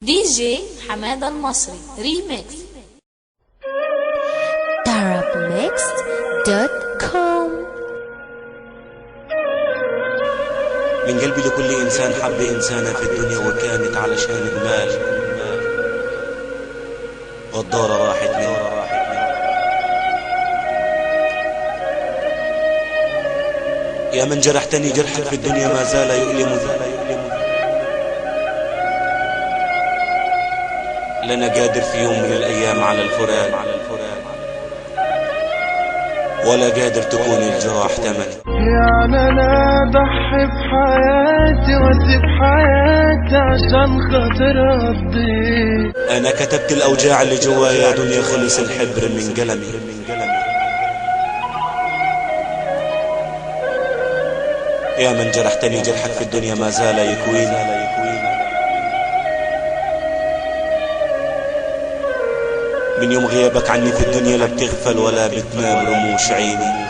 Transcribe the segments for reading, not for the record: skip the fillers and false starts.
دي جي حمادة المصري ريميكس. Arabmixed.com. من قلبي لكل إنسان حب إنسانة في الدنيا، وكانت علشان المال غدارة راحت منه. يا من جرحتني جرحك في الدنيا ما زال يؤلمني، لنا قادر في يوم من الأيام على الفراق، ولا قادر تكون الجراح ثمن. يعني أنا أضحي بحياتي وأسيب حياتي عشان خاطر أرضيك. أنا كتبت الأوجاع اللي جوايا، دنيا خلص الحبر من قلمي. يا من جرحتني جرحك في الدنيا ما زال يكويني، من يوم غيابك عني في الدنيا لا بتغفل ولا بتنام رموش عيني.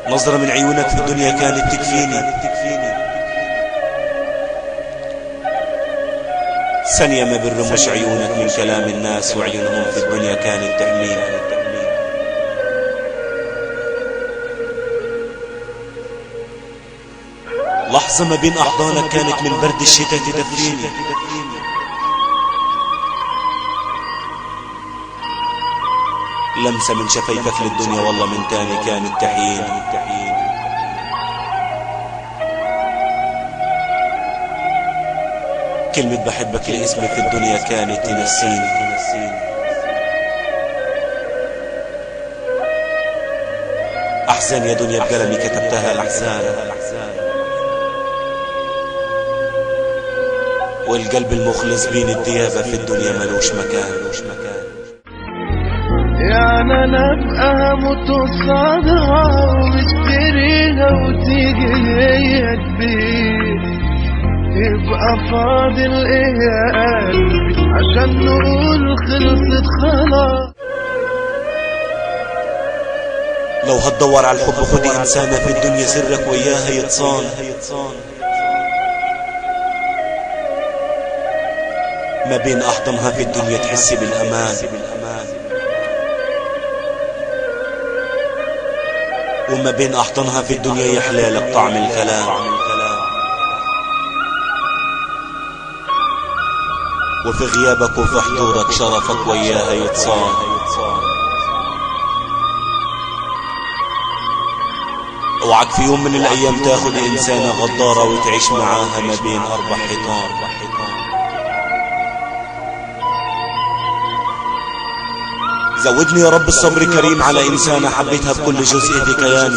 نظرة من عيونك في الدنيا كانت تكفيني، ثانية ما بالرموش عيونك من كلام الناس وعيونهم في الدنيا كانت تحميني. لحظة ما بين أحضانك كانت من برد الشتاء تدفيني، لمسة من شفايفك للدنيا والله من تاني كانت تحييني. كلمة بحبك لاسمي في الدنيا كانت تنسيني. أحزان يا دنيا بقلمي كتبتها أحزان، والقلب المخلص بين الديابة في الدنيا ملوش مكان. يعني أنا أبقى هموت قصادها ومشتريها وتيجي هي تبيع، يبقى فاضل إيه يا قلبي عشان نقول خلصت خلاص. لو هتدور على الحب خد إنسانة في الدنيا سرك وياها يتصان، ما بين أحضنها في الدنيا تحس بالأمان، وما بين أحضنها في الدنيا يحلالك طعم الكلام. وفي غيابك وفي حضورك شرفك وياها يتصان. اوعك في يوم من الأيام تاخد إنسانة غدارة وتعيش معاها ما بين أربع حيطان. زودني يا رب الصبر كريم على إنسانة حبيتها بكل جزء في كياني،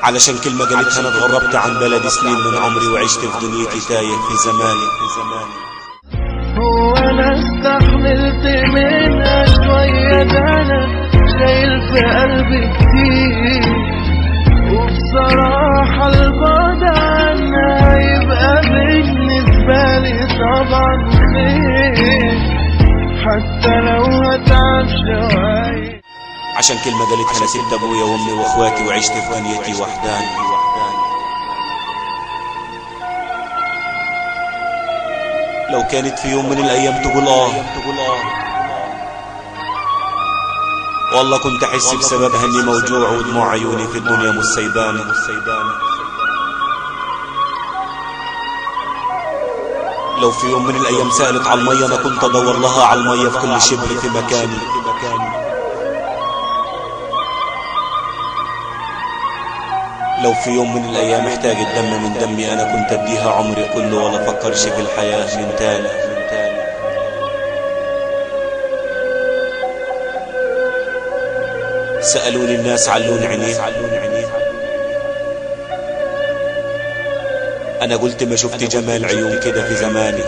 علشان كلمة قالتها أنا اتغربت عن بلدي سنين من عمري وعشت في دنيتي تايه في زماني. هو أنا استحملت منها شوية، ده أنا شايل في قلبي كتير، وبصراحة البعد عنها يبقى بالنسبة لي طبعا خير، حتى لو هتعب شوية. عشان كلمة قالتها أنا سبت أبويا وأمي وأخواتي وعشت في دنيتي وحداني. لو كانت في يوم من الأيام تقول والله كنت أحس بسببها إني موجوع ودموع عيوني في الدنيا مش سيباني. لو في يوم من الأيام سألت على المية أنا كنت أدور لها على المية في كل شبر في مكاني. لو في يوم من الأيام احتاجت دم من دمي أنا كنت أديها عمري كله ولا فكرش في الحياة من تاني. سألوني الناس علون عينيها، أنا قلت ما شفت جمال عيون كده في زماني.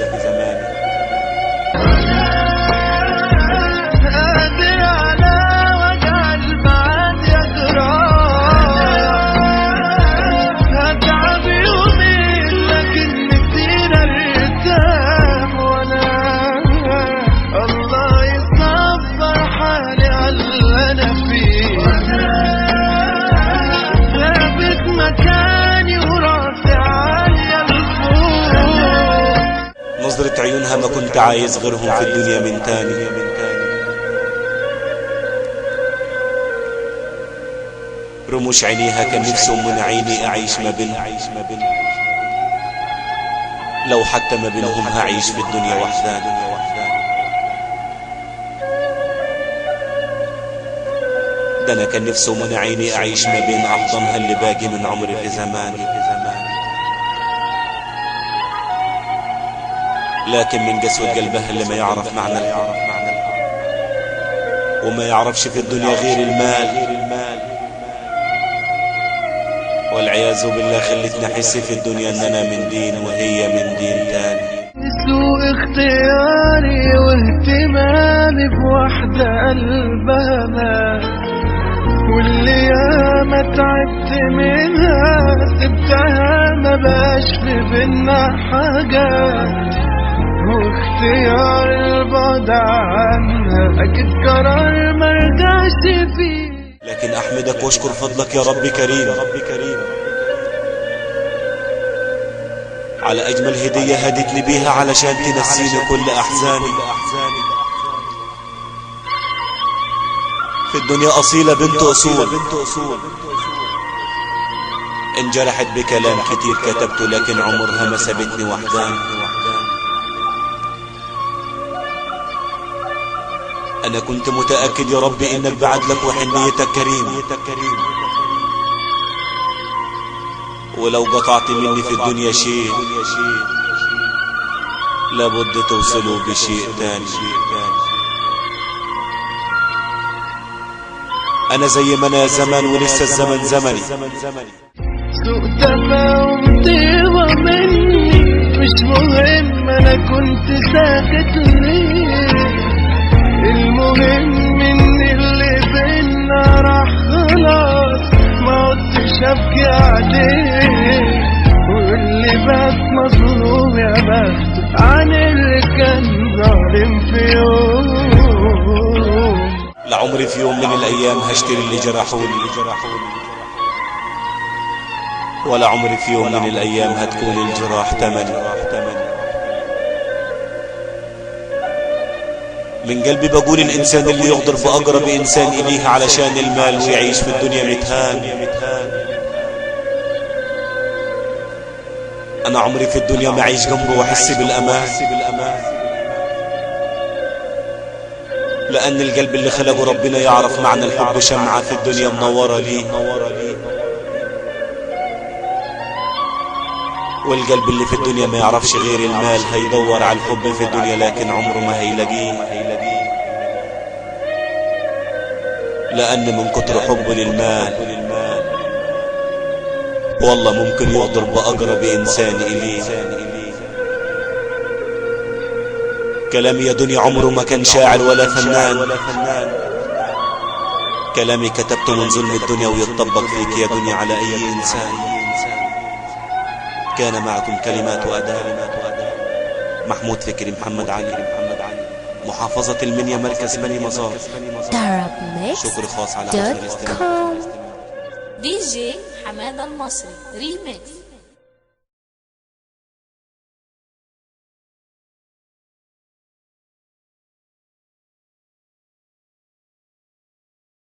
الله يصبر حالي على اللي أنا فيه. نظرة عيونها ما كنت عايز غيرهم في الدنيا من تاني. رموش عينيها كان نفسي من عيني أعيش ما بينهم، لو حتى ما بينهم هعيش في الدنيا وحداني. ده أنا كان نفسي من عيني أعيش ما بين أحضانها اللي باقي من عمري في زماني. لكن من قسوة قلبها اللي ما يعرف معنى الحب وما يعرفش في الدنيا غير المال، والعياذ بالله خلتني احس في الدنيا ان انا من دين وهي من دين تاني. سوء اختياري واهتمامي بوحدة قلبها مات، واللي ياما تعبت منها سبتها ما بقاش في بينا حاجات، واختيار البعد عنها اكيد قرار مرجعش فيه. لكن احمدك واشكر فضلك يا رب كريم على اجمل هدية هديتني بيها علشان تنسيني كل احزاني. في الدنيا اصيلة بنت اصول، انجرحت بكلام كتير كتبته لكن عمرها ما سابتني وحداني. أنا كنت متأكد يا ربي إنك بعد لك وحنيتك كريم، ولو قطعت مني في الدنيا شيء لابد توصلوا بشيء تاني. أنا زي ما أنا زمان ولسه الزمن زمني. سوء تفاهم طيبة مني مش مهم أنا كنت ساكت ليه، المهم ان اللي بينا راح خلاص ما عدتش ابكي عليه، واللي بات مظلوم يا بخته عن اللي كان ظالم في يوم. لعمري في يوم من الايام هشتري اللي جرحوني، ولا عمري في يوم من الايام هتكون الجراح تمني. من قلبي بقول الإنسان اللي يغدر بأقرب إنسان إليه علشان المال ويعيش في الدنيا متهان. أنا عمري في الدنيا ما أعيش جنبه وأحس بالأمان، لأن القلب اللي خلقه ربنا يعرف معنى الحب شمعة في الدنيا منورة ليه، والقلب اللي في الدنيا ما يعرفش غير المال هيدور على الحب في الدنيا لكن عمره ما هيلاقيه، لأن من كتر حبه للمال والله ممكن يغدر بأقرب إنسان إليه. كلامي يا دنيا عمره ما كان شاعر ولا فنان، كلامي كتبته من ظلم الدنيا ويتطبق فيك يا دنيا على أي إنسان. كان معكم كلمات وأداء محمود فكري محمد علي، محافظة المنيا مركز بني مزار. شكر خاص على حسن الاستماع. دي جي حمادة المصري ريميكس.